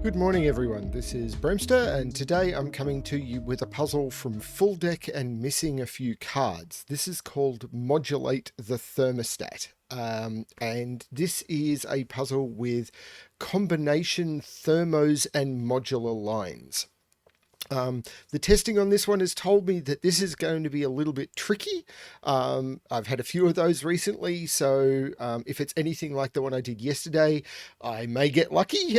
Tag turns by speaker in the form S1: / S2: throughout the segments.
S1: Good morning everyone, this is Bremster and today I'm coming to you with a puzzle from FullDeck and Missing a few cards. This is called Modulate the Thermostat and this is a puzzle with combination thermos and modular lines. The testing on this one has told me that this is going to be a little bit tricky. I've had a few of those recently, so if it's anything like the one I did yesterday, I may get lucky,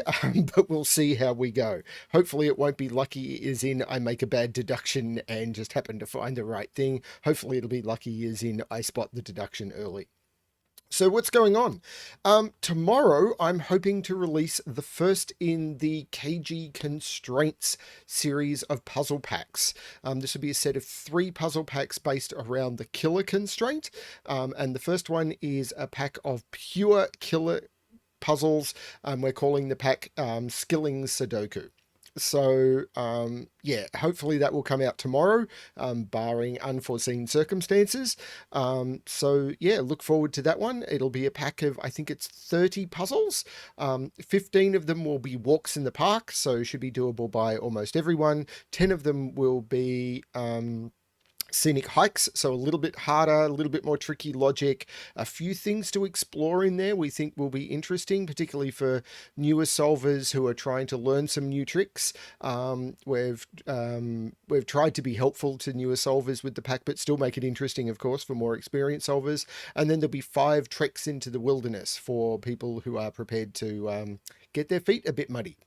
S1: but we'll see how we go. Hopefully it won't be lucky as in I make a bad deduction and just happen to find the right thing. Hopefully it'll be lucky as in I spot the deduction early. So what's going on? Tomorrow, I'm hoping to release the first in the KG Constraints series of puzzle packs. This will be a set of 3 puzzle packs based around the killer constraint. And the first one is a pack of pure killer puzzles. We're calling the pack Skilling Sudoku. So, yeah, hopefully that will come out tomorrow, barring unforeseen circumstances. So, yeah, look forward to that one. It'll be a pack of, I think it's 30 puzzles. 15 of them will be walks in the park, so should be doable by almost everyone. 10 of them will be scenic hikes, so a little bit harder, a little bit more tricky logic, a few things to explore in there we think will be interesting, particularly for newer solvers who are trying to learn some new tricks. We've tried to be helpful to newer solvers with the pack, but still make it interesting, of course, for more experienced solvers. And then there'll be 5 treks into the wilderness for people who are prepared to get their feet a bit muddy.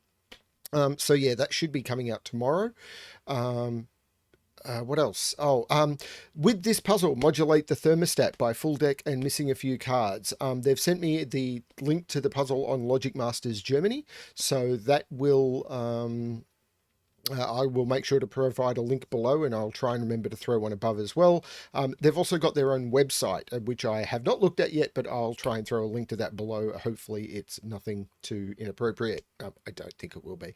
S1: So yeah, that should be coming out tomorrow. What else? With this puzzle, Modulate the Thermostat by FullDeck and Missing a few cards. They've sent me the link to the puzzle on Logic Masters Germany, so that will I will make sure to provide a link below, and I'll try and remember to throw one above as well. They've also got their own website, which I have not looked at yet, but I'll try and throw a link to that below. Hopefully it's nothing too inappropriate. I don't think it will be.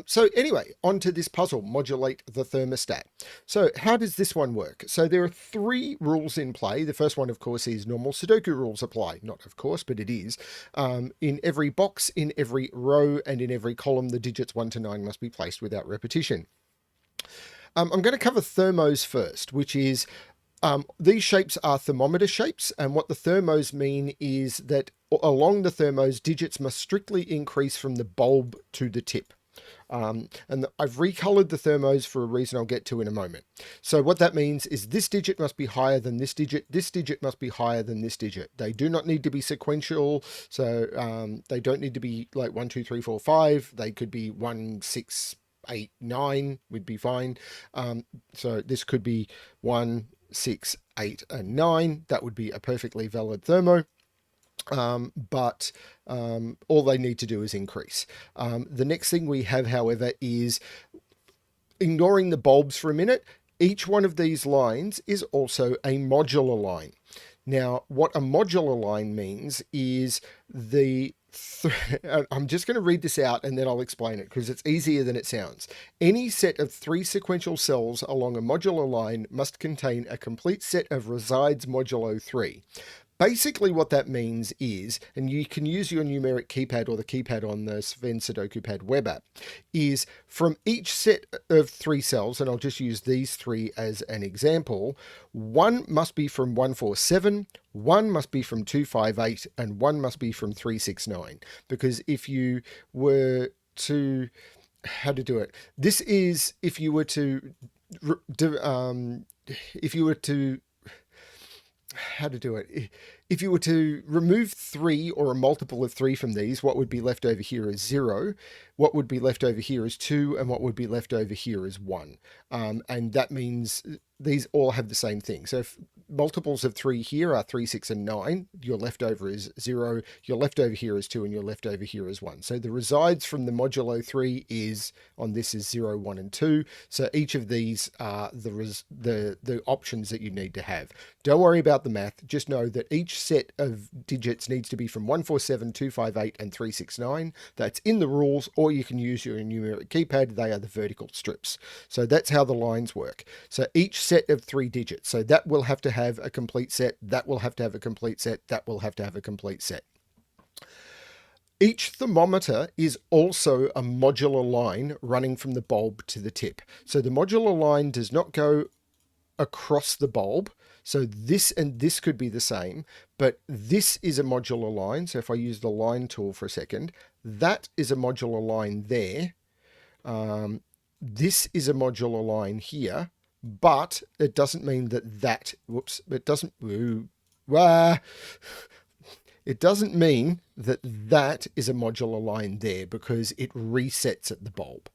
S1: So anyway, on to this puzzle, Modulate the Thermostat. So how does this one work? So there are 3 rules in play. The first one, of course, is normal Sudoku rules apply. Not of course, but it is. In every box, in every row, and in every column, the digits 1 to 9 must be placed without repetition. I'm going to cover thermos first, which is these shapes are thermometer shapes, and what the thermos mean is that along the thermos, digits must strictly increase from the bulb to the tip. And I've recolored the thermos for a reason I'll get to in a moment. So what that means is this digit must be higher than this digit must be higher than this digit. They do not need to be sequential, so they don't need to be like 1, 2, 3, 4, 5. They could be 1, 6, 8, 9 would be fine. So this could be 1, 6, 8, and 9. That would be a perfectly valid thermo. But all they need to do is increase. The next thing we have, however, is ignoring the bulbs for a minute. Each one of these lines is also a modular line. Now, what a modular line means is I'm just going to read this out and then I'll explain it because it's easier than it sounds. Any set of 3 sequential cells along a modular line must contain a complete set of resides modulo 3. Basically what that means is, and you can use your numeric keypad or the keypad on the Sven Sudoku Pad web app, is from each set of 3 cells, and I'll just use these 3 as an example, 1 must be from 147, 1 must be from 258, and 1 must be from 369. Because if you were to, how to do it? This is if you were to how to do it. If you were to remove 3 or a multiple of 3 from these, what would be left over here is 0, what would be left over here is 2, and what would be left over here is 1. And that means these all have the same thing. So if multiples of 3 here are 3, 6, and 9, your leftover is 0, your leftover here is 2, and your leftover here is 1. So the resides from the modulo 3 is, on this is 0, 1, and 2. So each of these are the options that you need to have. Don't worry about the math, just know that each set of digits needs to be from 147, 258, and 369. That's in the rules, or you can use your numeric keypad. They are the vertical strips. So that's how the lines work. So each set of 3 digits. So that will have to have a complete set. That will have to have a complete set. That will have to have a complete set. Each thermometer is also a modular line running from the bulb to the tip. So the modular line does not go across the bulb. So this and this could be the same, but this is a modular line. So if I use the line tool for a second, that is a modular line there. This is a modular line here, but it doesn't mean that, whoops, it doesn't, it doesn't mean that is a modular line there because it resets at the bulb.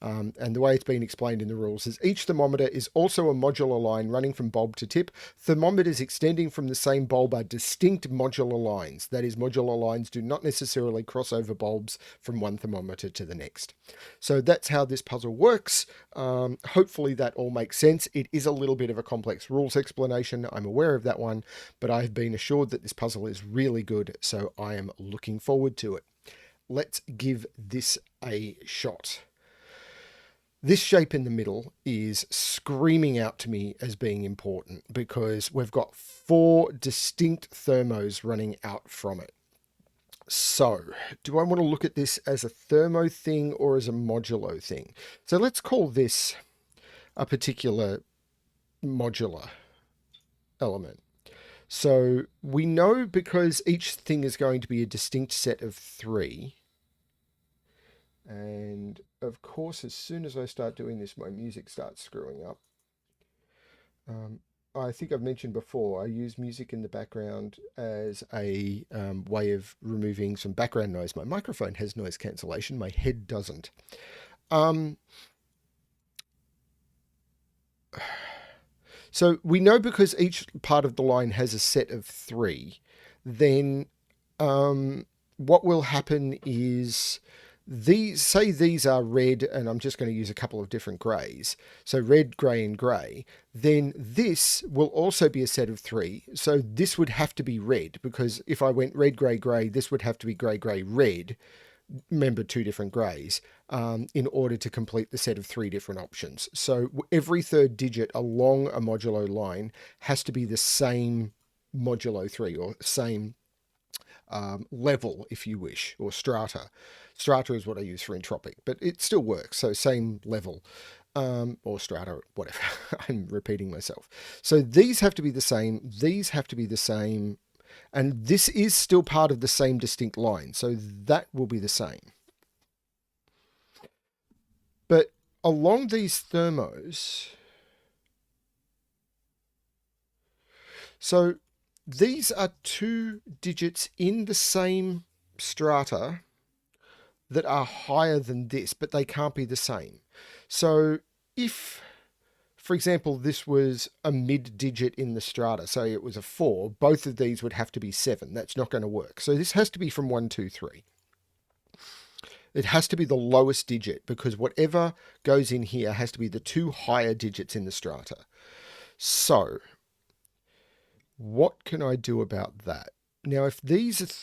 S1: And the way it's been explained in the rules is each thermometer is also a modular line running from bulb to tip. Thermometers extending from the same bulb are distinct modular lines. That is, modular lines do not necessarily cross over bulbs from one thermometer to the next. So that's how this puzzle works. Hopefully that all makes sense. It is a little bit of a complex rules explanation. I'm aware of that one, but I've been assured that this puzzle is really good, so I am looking forward to it. Let's give this a shot. This shape in the middle is screaming out to me as being important because we've got 4 distinct thermos running out from it. So, do I want to look at this as a thermo thing or as a modulo thing? So let's call this a particular modular element. So we know because each thing is going to be a distinct set of 3. And of course, as soon as I start doing this, my music starts screwing up. I think I've mentioned before, I use music in the background as a way of removing some background noise. My microphone has noise cancellation, my head doesn't. So we know because each part of the line has a set of 3, then what will happen is these are red, and I'm just going to use a couple of different greys. So red, grey, and grey. Then this will also be a set of 3. So this would have to be red, because if I went red, grey, grey, this would have to be grey, grey, red. Remember, 2 different greys in order to complete the set of 3 different options. So every third digit along a modulo line has to be the same modulo 3 or same level, if you wish, or strata. Strata is what I use for entropic, but it still works. So same level, or strata, whatever. I'm repeating myself. So these have to be the same. These have to be the same. And this is still part of the same distinct line. So that will be the same. But along these thermos, so these are 2 digits in the same strata that are higher than this, but they can't be the same. So if, for example, this was a mid digit in the strata, say it was a 4, both of these would have to be 7. That's not going to work. So this has to be from 1, 2, 3. It has to be the lowest digit because whatever goes in here has to be the 2 higher digits in the strata. So what can I do about that? Now, if these are...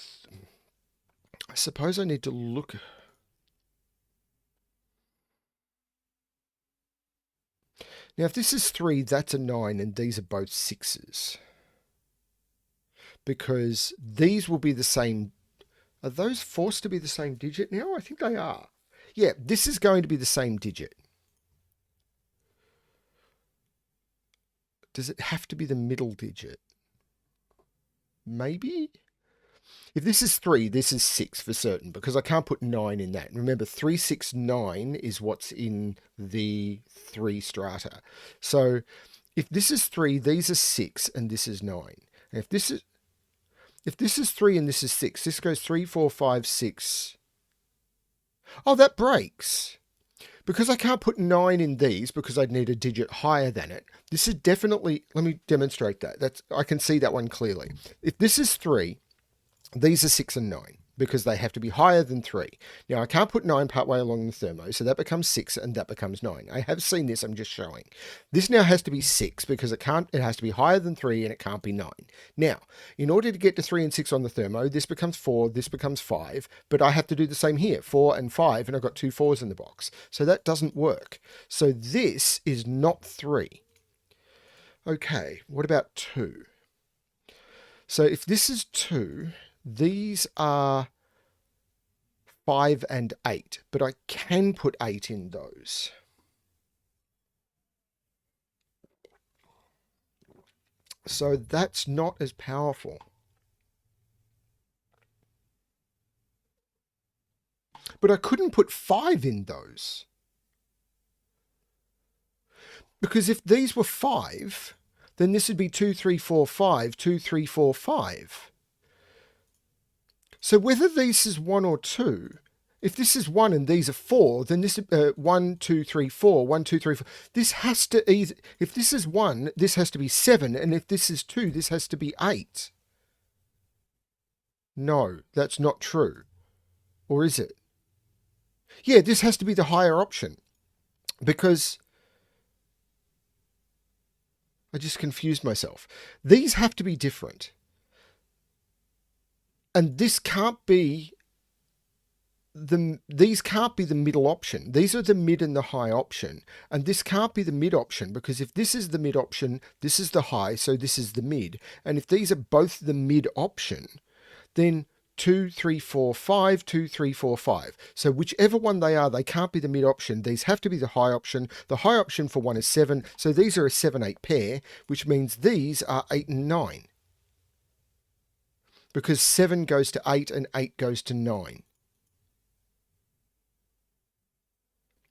S1: I suppose I need to look... Now, if this is 3, that's a 9, and these are both 6s. Because these will be the same... Are those forced to be the same digit now? I think they are. Yeah, this is going to be the same digit. Does it have to be the middle digit? Maybe? If this is 3, this is 6 for certain, because I can't put 9 in that. Remember, 3, 6, 9 is what's in the 3 strata. So if this is 3, these are 6, and this is 9. And if this is 3 and this is 6, this goes 3, 4, 5, 6. Oh, that breaks. Because I can't put 9 in these because I'd need a digit higher than it. This is definitely... Let me demonstrate that. I can see that one clearly. If this is 3... These are 6 and 9 because they have to be higher than 3. Now, I can't put 9 partway along the thermo, so that becomes 6 and that becomes 9. I have seen this, I'm just showing. This now has to be 6 because it has to be higher than 3 and it can't be 9. Now, in order to get to 3 and 6 on the thermo, this becomes 4, this becomes 5, but I have to do the same here, 4 and 5, and I've got 2 4s in the box. So that doesn't work. So this is not 3. Okay, what about 2? So if this is 2... These are 5 and 8, but I can put 8 in those. So that's not as powerful. But I couldn't put 5 in those. Because if these were 5, then this would be 2, 3, 4, 5, 2, 3, 4, 5. So whether this is 1 or 2, if this is 1 and these are 4, then this is 1, 2, 3, 4, 1, 2, 3, 4. This has to either, if this is 1, this has to be 7, and if this is 2, this has to be 8. No, that's not true. Or is it? Yeah, this has to be the higher option, because I just confused myself. These have to be different. And this can't be these can't be the middle option. These are the mid and the high option. And this can't be the mid option, because if this is the mid option, this is the high, so this is the mid. And if these are both the mid option, then 2, 3, 4, 5, 2, 3, 4, 5. So whichever one they are, they can't be the mid option. These have to be the high option. The high option for 1 is 7. So these are a 7, 8 pair, which means these are 8 and 9. Because 7 goes to 8 and 8 goes to 9.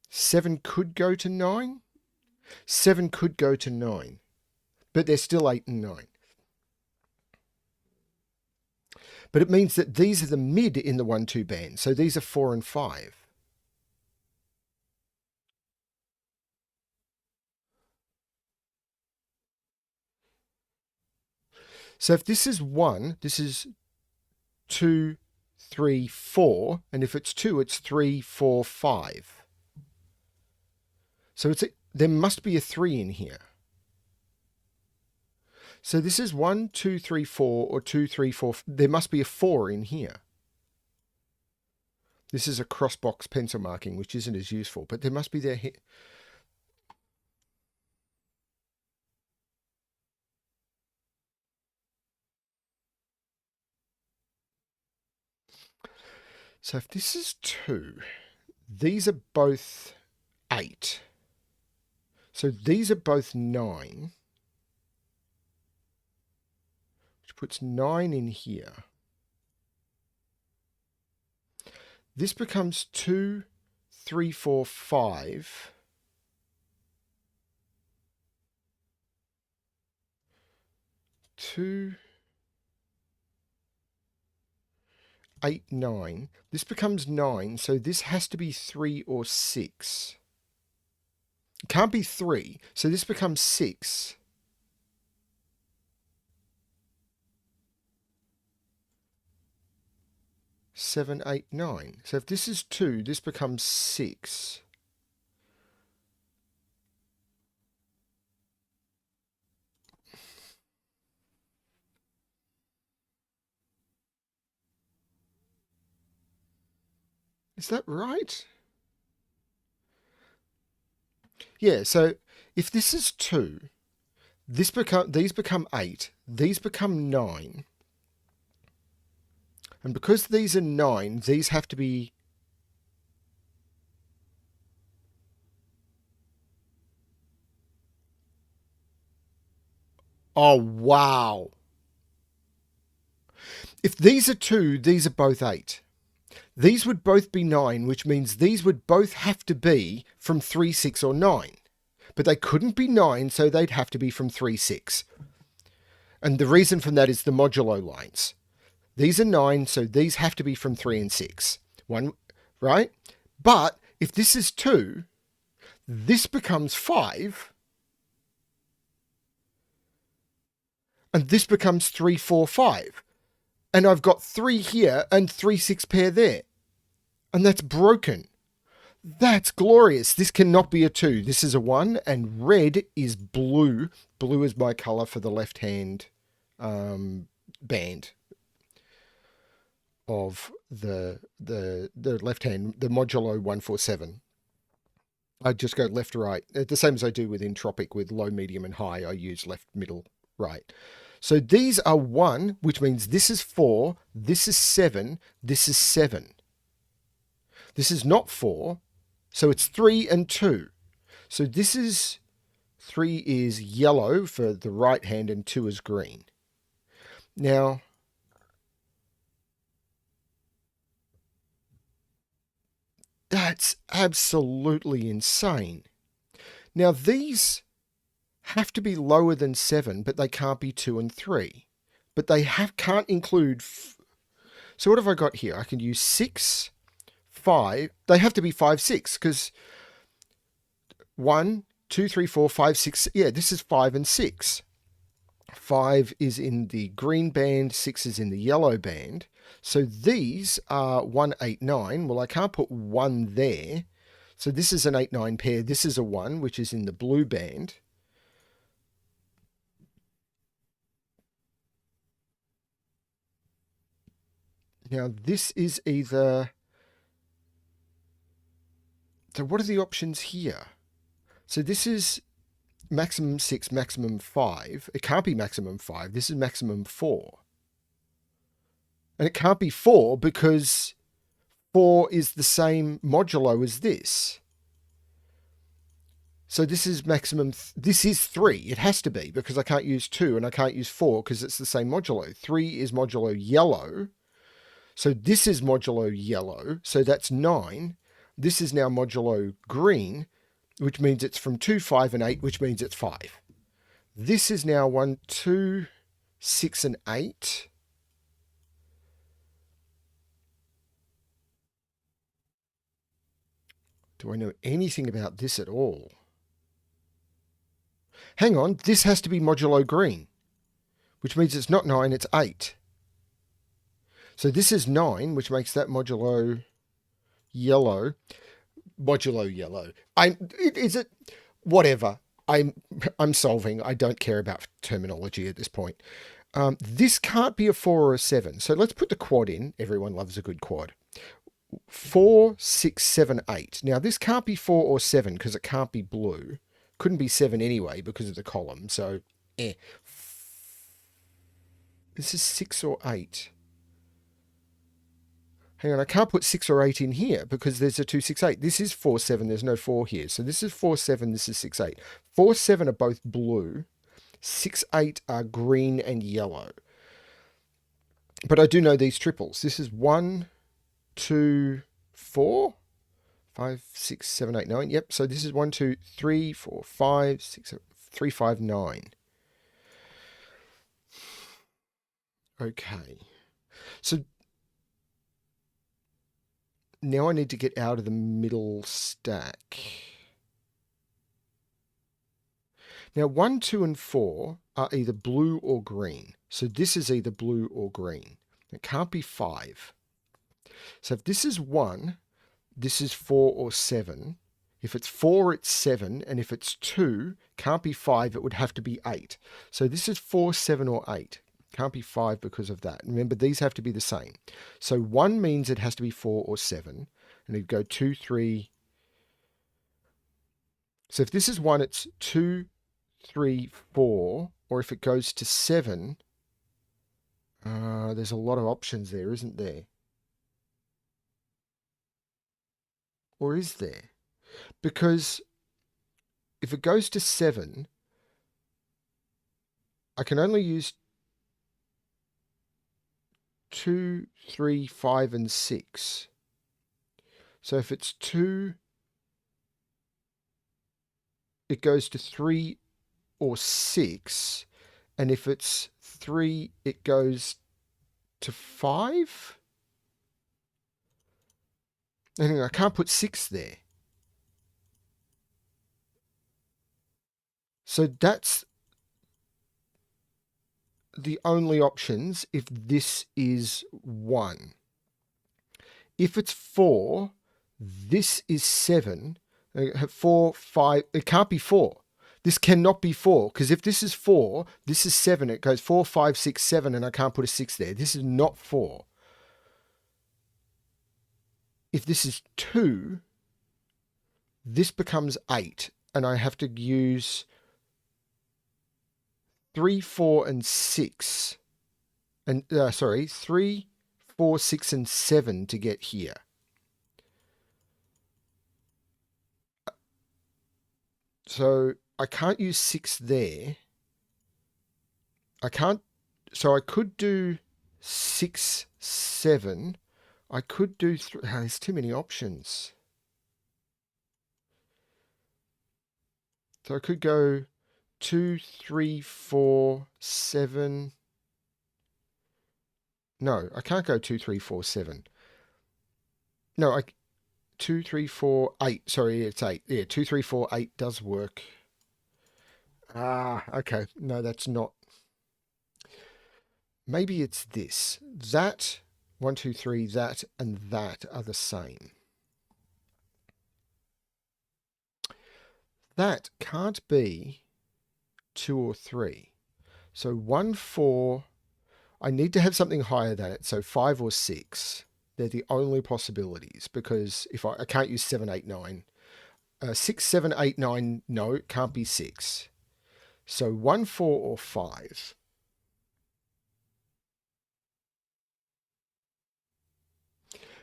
S1: 7 could go to 9. 7 could go to 9. But they're still 8 and 9. But it means that these are the mid in the 1, 2 band. So these are 4 and 5. So if this is 1, this is 2, 3, 4. And if it's 2, it's 3, 4, 5. So there must be a 3 in here. So this is 1, 2, 3, 4, or 2, 3, 4. There must be a 4 in here. This is a cross-box pencil marking, which isn't as useful, but there must be there here. So if this is 2, these are both 8. So these are both 9. Which puts 9 in here. This becomes 2, 3, 4, 5. 2, 8, 9. This becomes 9, so this has to be 3 or 6. It can't be 3, so this becomes 6. Seven, 8, 9. So if this is 2, this becomes 6. Is that right? Yeah, so if this is 2, these become 8, these become 9. And because these are 9, these have to be... Oh, wow. If these are 2, these are both 8. These would both be 9, which means these would both have to be from 3, 6, or 9. But they couldn't be 9, so they'd have to be from 3, 6. And the reason for that is the modulo lines. These are 9, so these have to be from 3 and 6. Right? But if this is 2, this becomes 5. And this becomes 3, 4, 5. And I've got 3 here and 3, 6 pair there. And that's broken. That's glorious. This cannot be a 2. This is a 1, and red is blue. Blue is my color for the left-hand band of the left-hand, the modulo 147. I just go left, right. The same as I do with entropic with low, medium, and high. I use left, middle, right. So these are 1, which means this is 4, this is 7, this is 7. This is not 4. So it's 3 and 2. So this is 3 is yellow for the right hand and 2 is green. Now, that's absolutely insane. Now, these have to be lower than 7, but they can't be 2 and 3. But they can't include... So what have I got here? I can use 6, 5. They have to be 5, 6, because 1, 2, 3, 4, 5, 6... Yeah, this is 5 and 6. 5 is in the green band, 6 is in the yellow band. So these are 1, 8, 9. Well, I can't put 1 there. So this is an 8, 9 pair. This is a 1, which is in the blue band. Now, this is either... So what are the options here? So this is maximum 6, maximum 5. It can't be maximum 5. This is maximum 4. And it can't be 4 because 4 is the same modulo as this. So this is maximum... This is 3. It has to be because I can't use 2 and I can't use 4 because it's the same modulo. 3 is modulo yellow. So this is modulo yellow. So that's 9. This is now modulo green, which means it's from 2, 5, and 8, which means it's 5. This is now 1, 2, 6, and 8. Do I know anything about this at all? Hang on, this has to be modulo green, which means it's not 9, it's 8. So this is 9, which makes that modulo yellow. Modulo yellow. Is it? Whatever. I'm solving. I don't care about terminology at this point. This can't be a 4 or a 7. So let's put the quad in. Everyone loves a good quad. 4, 6, 7, 8. Now this can't be 4 or 7 because it can't be blue. Couldn't be 7 anyway because of the column. So, This is 6 or 8. Hang on, I can't put 6 or 8 in here because there's a 2, 6, 8. This is 4, 7. There's no 4 here. So this is 4, 7. This is 6, 8. 4, 7 are both blue. 6, 8 are green and yellow. But I do know these triples. This is 1, 2, 4, 5, 6, 7, 8, 9. Yep, so this is 1, 2, 3, 4, 5, 6, 7, 3, 5, 9. Okay. So now I need to get out of the middle stack. Now 1, 2, and 4 are either blue or green. So this is either blue or green. It can't be 5. So if this is 1, this is 4 or 7. If it's 4, it's 7. And if it's 2, can't be 5. It would have to be 8. So this is 4, 7, or 8. Can't be 5 because of that. Remember, these have to be the same. So 1 means it has to be 4 or 7. And it'd go 2, 3. So if this is 1, it's 2, 3, 4. Or if it goes to 7, there's a lot of options there, isn't there? Or is there? Because if it goes to 7, I can only use 2, 3, 5, and 6. So if it's 2, it goes to 3 or 6. And if it's 3, it goes to 5. And I can't put 6 there. So that's the only options if this is 1. If it's 4, this is 7. 4, 5, it can't be 4. This cannot be 4, because if this is 4, this is 7. It goes 4, 5, 6, 7, and I can't put a 6 there. This is not 4. If this is 2, this becomes 8, and I have to use 3, 4, and 6. And 3, 4, 6, and 7 to get here. So I can't use 6 there. I can't, so I could do 6, 7. I could do, there's too many options. So I could go 2, 3, 4, 7. No, I can't go 2, 3, 4, 7. No, 2, 3, 4, 8. Sorry, it's 8. Yeah, 2, 3, 4, 8 does work. Ah, okay. No, that's not. Maybe it's this. That, 1, 2, 3, that, and that are the same. That can't be 2 or 3. So 1, 4. I need to have something higher than it. So 5 or 6. They're the only possibilities because if I can't use 7, 8, 9. 6, 7, 8, 9. No, it can't be 6. So 1, 4, or 5.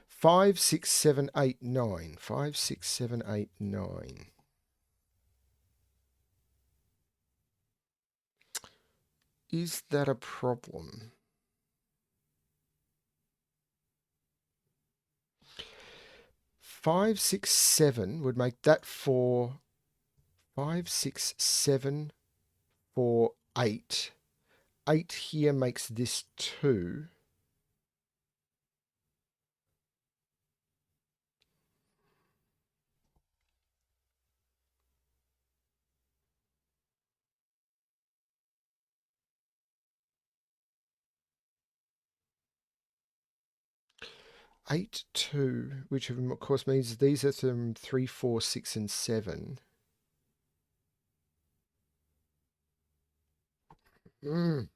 S1: 5, 6, 7, 8, 9. 5, 6, 7, 8, 9. Is that a problem? 5, 6, 7 would make that 4. 5, 6, 7, 4, 8. 8 here makes this 2. Eight, 2, which of course means these are from 3, 4, 6, and 7. Mm.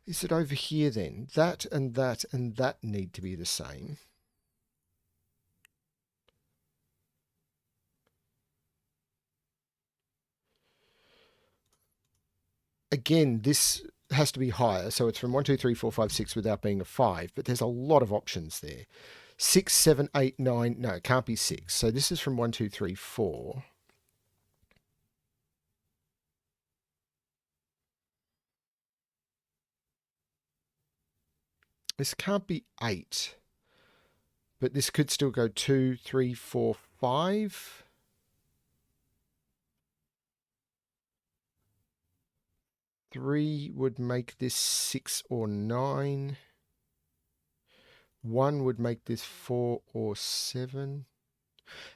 S1: Is it over here then? That and that and that need to be the same. Again, this has to be higher. So it's from 1, 2, 3, 4, 5, 6 without being a 5. But there's a lot of options there. 6, 7, 8, 9. No, it can't be 6. So this is from 1, 2, 3, 4. This can't be 8. But this could still go 2, 3, 4, 5. 3 would make this 6 or 9. 1 would make this 4 or 7.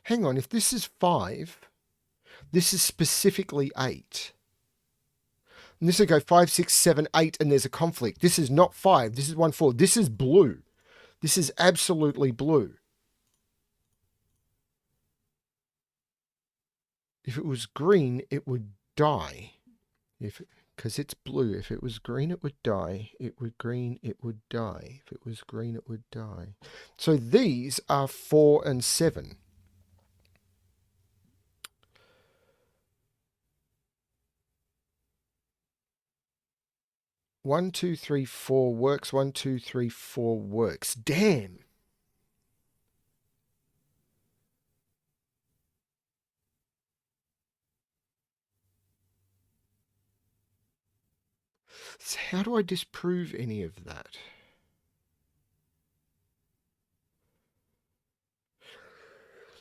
S1: Hang on, if this is 5, this is specifically 8. And this would go 5, 6, 7, 8, and there's a conflict. This is not 5. This is 1, 4. This is blue. This is absolutely blue. If it was green, it would die. Because it's blue. If it was green, it would die. It would green, it would die. If it was green, it would die. So these are 4 and 7. One, two, three, 4 works. 1, 2, 3, 4 works. Damn. So how do I disprove any of that?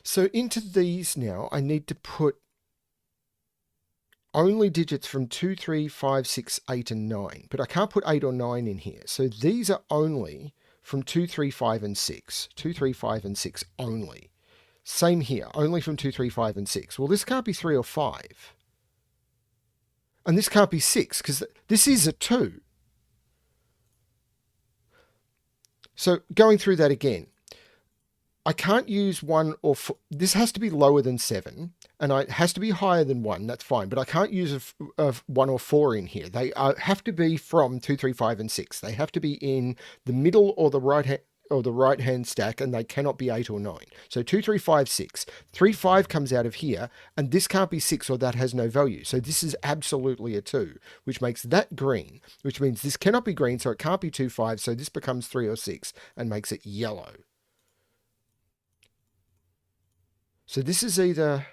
S1: So into these now, I need to put only digits from 2, 3, 5, 6, 8, and 9. But I can't put 8 or 9 in here. So these are only from 2, 3, 5, and 6. 2, 3, 5, and 6 only. Same here, only from 2, 3, 5, and 6. Well, this can't be 3 or 5. And this can't be 6, because this is a 2. So going through that again, I can't use 1 or 4. This has to be lower than 7, and it has to be higher than 1. That's fine, but I can't use a 1 or 4 in here. They have to be from 2, 3, 5, and 6. They have to be in the middle or the right hand, or the right-hand stack, and they cannot be 8 or 9. So 2, 3, 5, 6. 3, 5 comes out of here, and this can't be 6 or that has no value. So this is absolutely a 2, which makes that green, which means this cannot be green, so it can't be 2, 5, so this becomes 3 or 6 and makes it yellow. So this is either,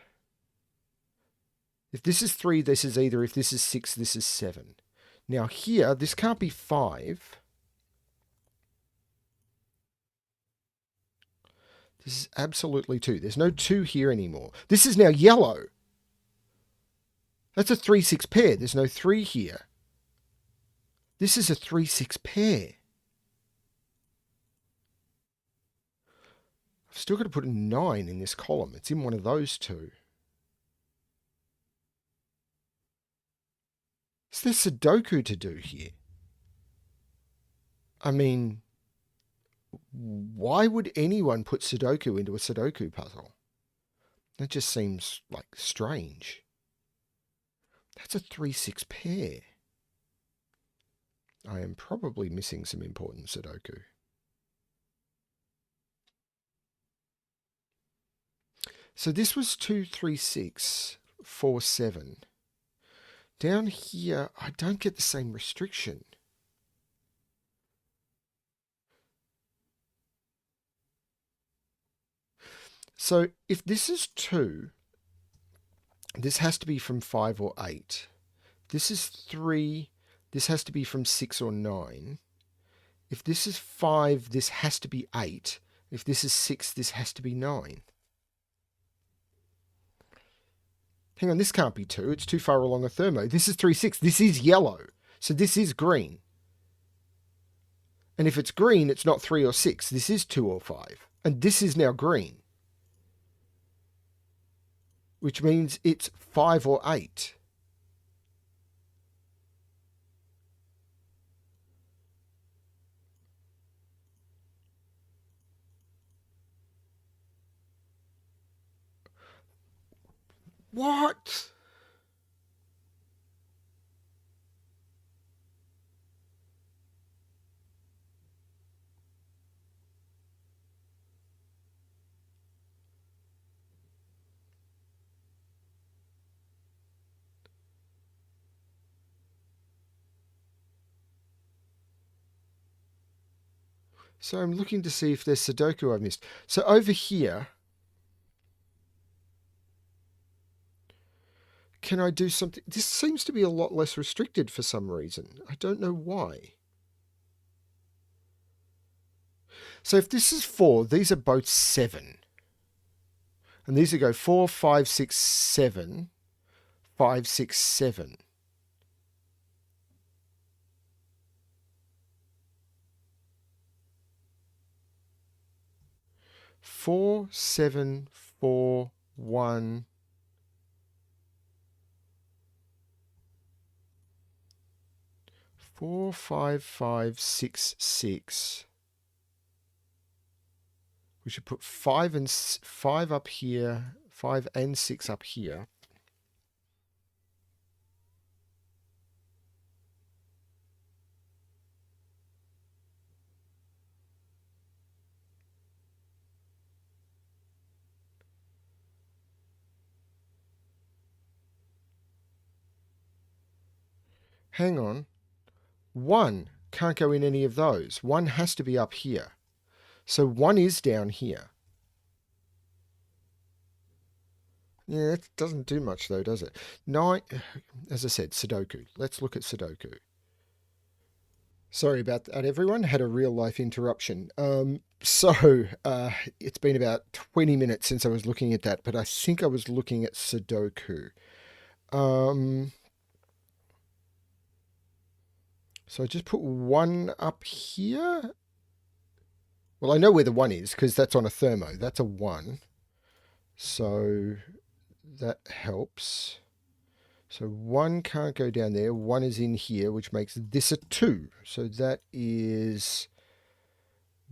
S1: if this is 3, this is either, if this is 6, this is 7. Now here, this can't be 5. This is absolutely 2. There's no 2 here anymore. This is now yellow. That's a 3, 6 pair. There's no 3 here. This is a 3, 6 pair. I've still got to put a 9 in this column. It's in one of those two. Is there Sudoku to do here? I mean, why would anyone put Sudoku into a Sudoku puzzle? That just seems like strange. That's a 3, 6 pair. I am probably missing some important Sudoku. So this was 2, 3, 6, 4, 7. Down here, I don't get the same restriction. So if this is 2, this has to be from 5 or 8. This is 3, this has to be from 6 or 9. If this is 5, this has to be 8. If this is 6, this has to be 9. Hang on, this can't be 2. It's too far along a thermo. This is 3, 6. This is yellow. So this is green. And if it's green, it's not 3 or 6. This is 2 or 5. And this is now green, which means it's 5 or 8. What? So I'm looking to see if there's Sudoku I've missed. So over here, can I do something? This seems to be a lot less restricted for some reason. I don't know why. So if this is 4, these are both 7. And these are go 4, 5, 6, 7, 5, 6, 7. 4, 7, 4, 1. 4, 5, 5, 6, 6. We should put 5 and 5 up here, 5 and 6 up here. Hang on. 1 can't go in any of those. 1 has to be up here. So 1 is down here. Yeah, that doesn't do much though, does it? 9, as I said, Sudoku. Let's look at Sudoku. Sorry about that, everyone. Had a real life interruption. It's been about 20 minutes since I was looking at that, but I think I was looking at Sudoku. So I just put 1 up here. Well, I know where the 1 is because that's on a thermo. That's a 1. So that helps. So 1 can't go down there. 1 is in here, which makes this a 2. So that is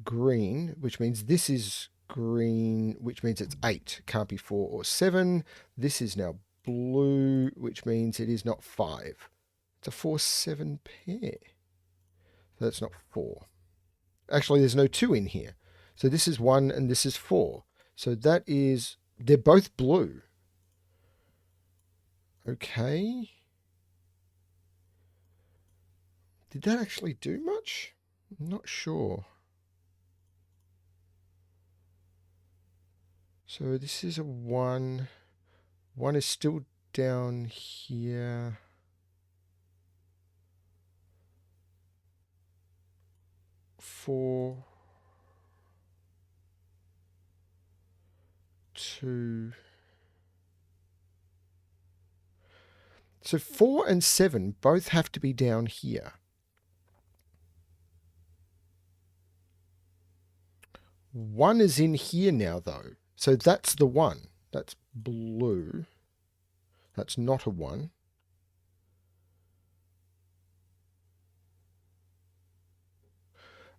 S1: green, which means this is green, which means it's 8. Can't be 4 or 7. This is now blue, which means it is not 5. It's a 4, 7 pair. So that's not 4. Actually, there's no 2 in here. So this is 1 and this is 4. So that is, they're both blue. Okay. Did that actually do much? I'm not sure. So this is a 1. 1 is still down here. 4, 2. So 4 and 7 both have to be down here. 1 is in here now, though. So that's the 1. That's blue. That's not a 1.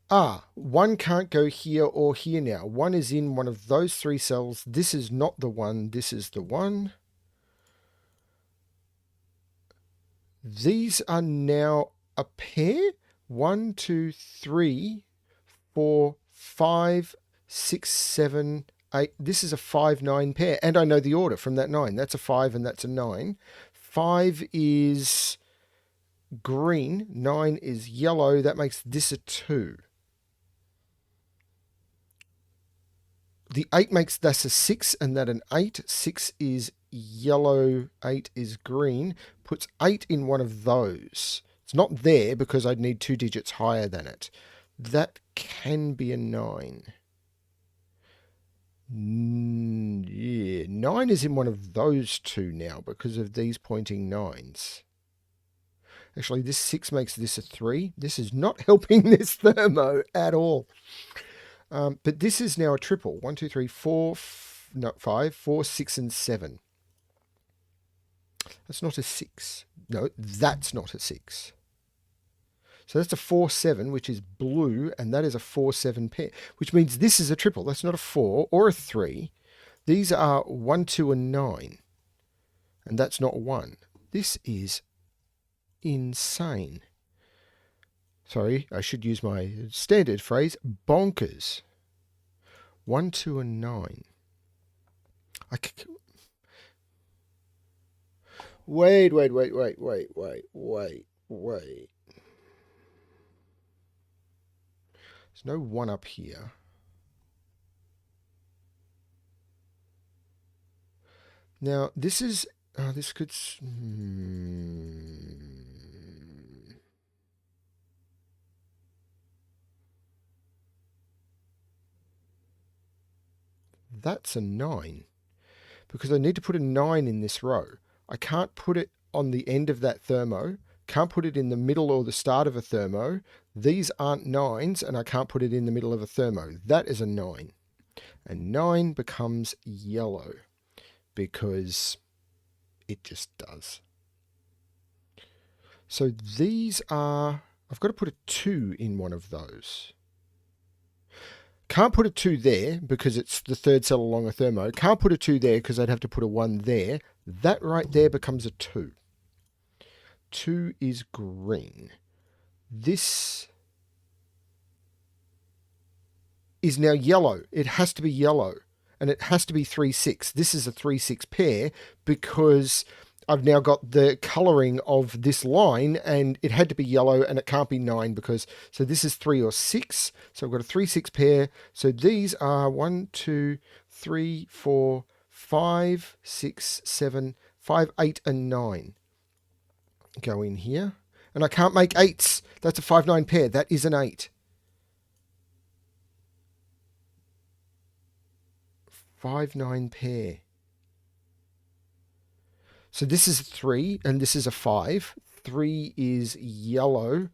S1: Ah, 1 can't go here or here now. 1 is in one of those 3 cells. This is not the 1. This is the 1. These are now a pair. 1, 2, 3, 4, 5, 6, 7, 8. This is a 5, 9 pair. And I know the order from that 9. That's a 5 and that's a 9. 5 is green. 9 is yellow. That makes this a 2. The 8 makes this a 6 and that an 8. 6 is yellow, 8 is green. Puts 8 in one of those. It's not there because I'd need 2 digits higher than it. That can be a 9. Yeah, 9 is in one of those 2 now because of these pointing 9s. Actually, this 6 makes this a 3. This is not helping this thermo at all. But this is now a triple. 1, 2, 3, 4, not 5, 4, 6, and 7. That's not a 6. No, that's not a 6. So that's a 4, 7, which is blue, and that is a 4, 7 pair, which means this is a triple. That's not a 4 or a 3. These are 1, 2, and 9. And that's not 1. This is insane. Sorry, I should use my standard phrase, bonkers. 1, 2, and 9. Wait. There's no 1 up here. Now, this is... this could... That's a 9. Because I need to put a 9 in this row. I can't put it on the end of that thermo. Can't put it in the middle or the start of a thermo. These aren't 9s, and I can't put it in the middle of a thermo. That is a 9. And 9 becomes yellow because it just does. So these are... I've got to put a 2 in one of those. Can't put a 2 there because it's the third cell along a thermo. Can't put a 2 there because I'd have to put a 1 there. That right there becomes a 2. 2 is green. This is now yellow. It has to be yellow. And it has to be 3, 6. This is a 3, 6 pair because I've now got the colouring of this line, and it had to be yellow, and it can't be 9 because... So this is 3 or 6. So I've got a 3, 6 pair. So these are 1, 2, 3, 4, 5, 6, 7, 5, 8, and 9. Go in here. And I can't make 8s. That's a 5, 9 pair. That is an 8. 5, 9 pair. So this is a 3 and this is a 5. 3 is yellow.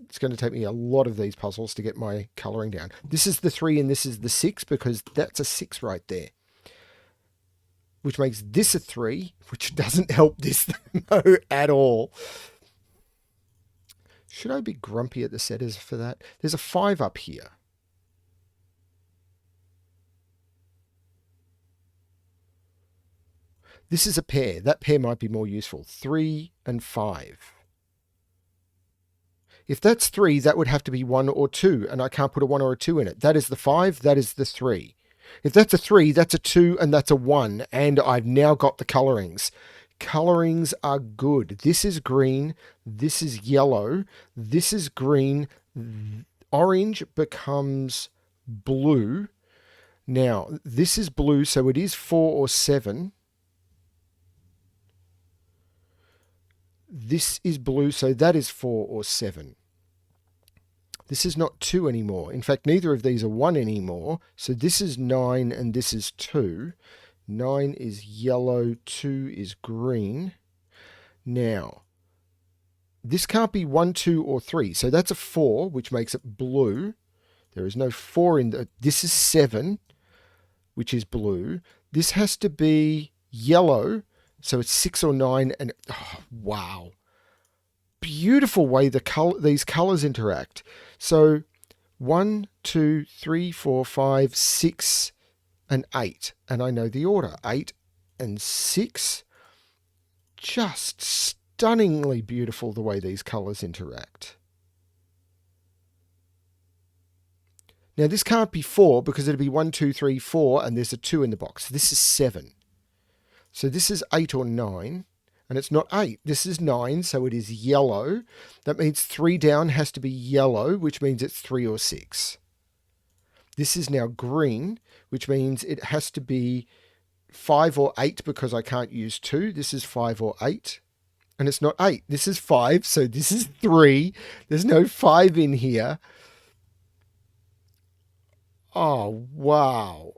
S1: It's going to take me a lot of these puzzles to get my colouring down. This is the 3 and this is the 6 because that's a 6 right there. Which makes this a 3, which doesn't help this thermo at all. Should I be grumpy at the setters for that? There's a 5 up here. This is a pair. That pair might be more useful. 3 and 5. If that's 3, that would have to be 1 or 2, and I can't put a 1 or a 2 in it. That is the 5, that is the 3. If that's a 3, that's a 2, and that's a 1, and I've now got the colorings. Colorings are good. This is green, this is yellow, this is green, orange becomes blue. Now, this is blue, so it is 4 or 7. This is blue, so that is 4 or 7. This is not 2 anymore. In fact, neither of these are 1 anymore. So this is 9 and this is 2. 9 is yellow, 2 is green. Now, this can't be 1, 2, or 3. So that's a 4, which makes it blue. There is no 4 in the... This is 7, which is blue. This has to be yellow. So it's 6 or 9, and oh, wow. Beautiful way these colors interact. So 1, 2, 3, 4, 5, 6, and 8. And I know the order. 8 and 6. Just stunningly beautiful the way these colors interact. Now this can't be 4 because it'd be 1, 2, 3, 4, and there's a 2 in the box. This is 7. So this is 8 or 9, and it's not 8. This is 9, so it is yellow. That means 3 down has to be yellow, which means it's 3 or 6. This is now green, which means it has to be 5 or 8 because I can't use 2. This is 5 or 8, and it's not 8. This is 5, so this is 3. There's no 5 in here. Oh, wow.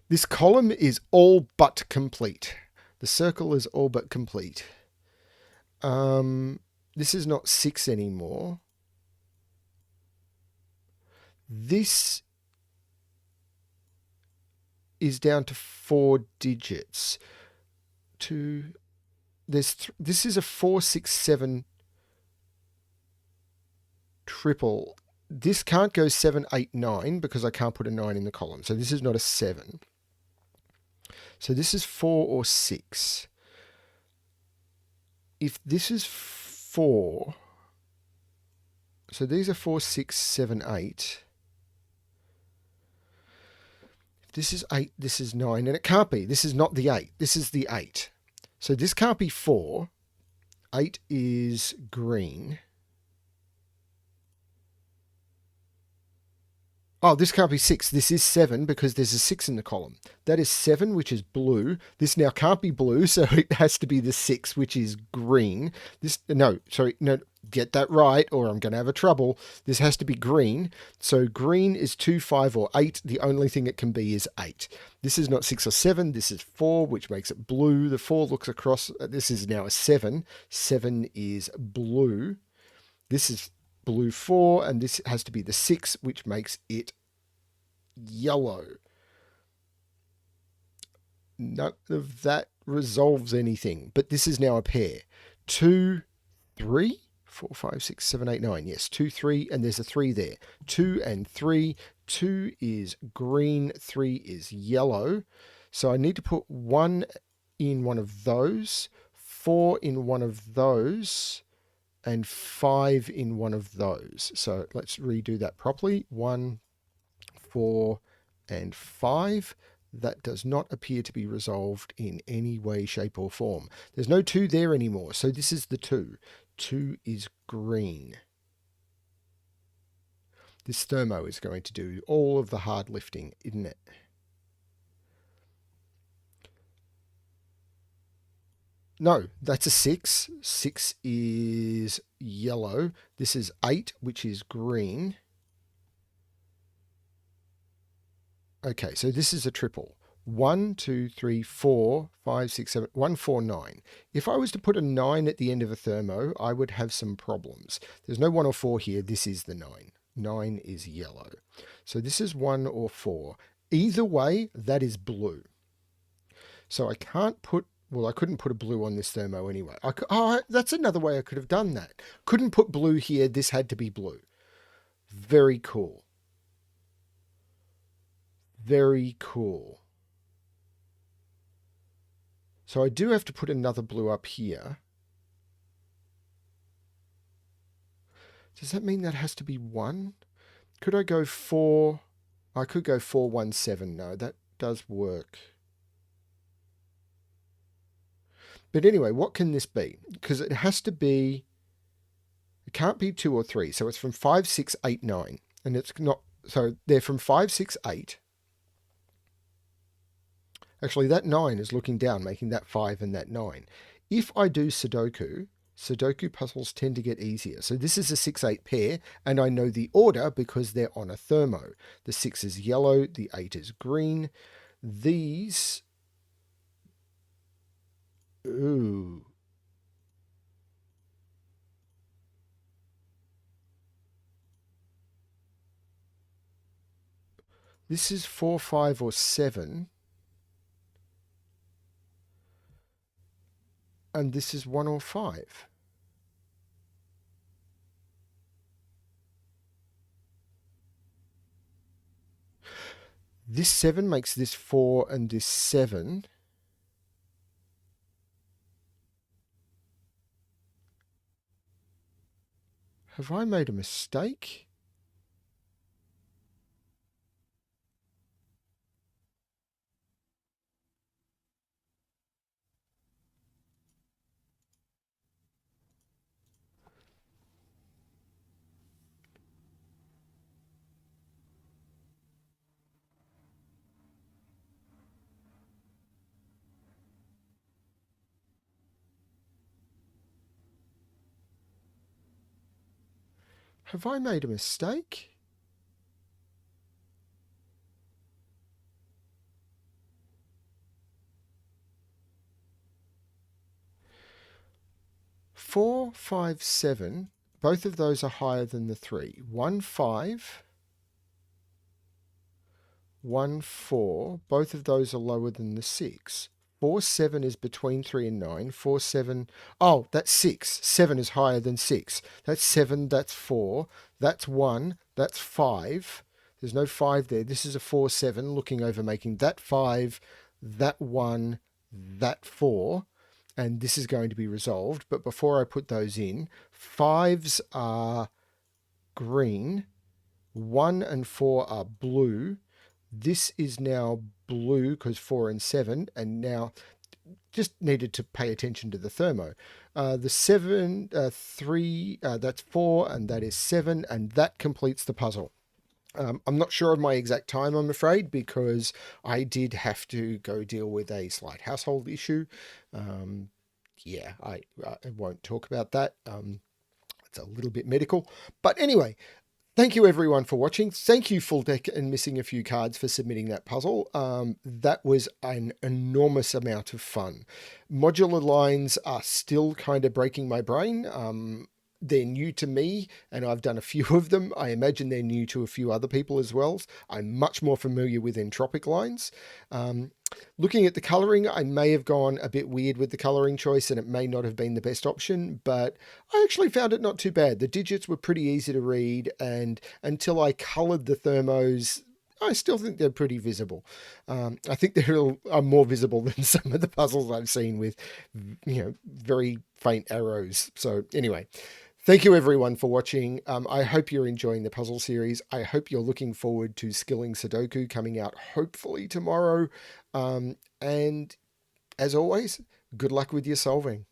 S1: This column is all but complete. The circle is all but complete. This is not 6 anymore. This is down to 4 digits. This is a 4, 6, 7 triple. This can't go 7, 8, 9 because I can't put a 9 in the column. So this is not a 7. So this is 4 or 6. If this is 4, so these are 4, 6, 7, 8. If this is 8, this is 9, and it can't be. This is not the 8. This is the 8. So this can't be 4. 8 is green. Oh, this can't be 6. This is 7 because there's a 6 in the column. That is 7, which is blue. This now can't be blue, so it has to be the 6, which is green. No, get that right, or I'm going to have a trouble. This has to be green. So green is 2, 5, or 8. The only thing it can be is 8. This is not 6 or 7. This is 4, which makes it blue. The 4 looks across. This is now a 7. 7 is blue. This is blue 4, and this has to be the 6, which makes it yellow. None of that resolves anything, but this is now a pair. 2, 3, 4, 5, 6, 7, 8, 9. Yes, 2, 3, and there's a 3 there. 2 and 3. 2 is green, 3 is yellow. So I need to put 1 in one of those, 4 in one of those, and 5 in one of those. So let's redo that properly. 1, 4, and 5. That does not appear to be resolved in any way, shape, or form. There's no 2 there anymore, so this is the 2. 2 is green. This Thermo is going to do all of the hard lifting, isn't it? No, that's a 6. 6 is yellow. This is 8, which is green. Okay, so this is a triple. 1, 2, 3, 4, 5, 6, 7, 1, 4, 9. If I was to put a 9 at the end of a Thermo, I would have some problems. There's no 1 or 4 here. This is the 9. 9 is yellow. So this is 1 or 4. Either way, that is blue. So I can't put... Well, I couldn't put a blue on this Thermo anyway. That's another way I could have done that. Couldn't put blue here. This had to be blue. Very cool. Very cool. So I do have to put another blue up here. Does that mean that has to be 1? Could I go 4? I could go 417. No, that does work. But anyway, what can this be? Because it has to be, it can't be 2 or 3. So it's from 5, 6, 8, 9. And it's not, so they're from 5, 6, 8. Actually, that 9 is looking down, making that 5 and that 9. If I do Sudoku, Sudoku puzzles tend to get easier. So this is a 6-8 pair, and I know the order because they're on a thermo. The 6 is yellow, the 8 is green. These... Ooh. This is 4, 5, or 7. And this is 1 or 5. This 7 makes this 4 and this 7. Have I made a mistake? Have I made a mistake? Four, five, 7. Both of those are higher than the 3. 1, 5. 1, 4. Both of those are lower than the 6. 4, 7 is between 3 and 9. 4, 7. Oh, that's 6. 7 is higher than 6. That's 7. That's 4. That's 1. That's 5. There's no 5 there. This is a 4, 7. Looking over, making that 5, that 1, that 4. And this is going to be resolved. But before I put those in, 5s are green. 1 and 4 are blue. This is now blue because 4 and 7, and now just needed to pay attention to the thermo. The 7, 3, that's 4, and that is 7, and that completes the puzzle. I'm not sure of my exact time, I'm afraid, because I did have to go deal with a slight household issue. Yeah, I won't talk about that. It's a little bit medical. But anyway, thank you everyone for watching. Thank you FullDeck and Missing a Few Cards for submitting that puzzle. That was an enormous amount of fun. Modular lines are still kind of breaking my brain. They're new to me, and I've done a few of them. I imagine they're new to a few other people as well. I'm much more familiar with entropic lines. Looking at the colouring, I may have gone a bit weird with the colouring choice, and it may not have been the best option, but I actually found it not too bad. The digits were pretty easy to read, and until I coloured the thermos, I still think they're pretty visible. I think are more visible than some of the puzzles I've seen with, very faint arrows. So anyway, thank you everyone for watching. I hope you're enjoying the puzzle series. I hope you're looking forward to Skilling Sudoku coming out hopefully tomorrow. And as always, good luck with your solving.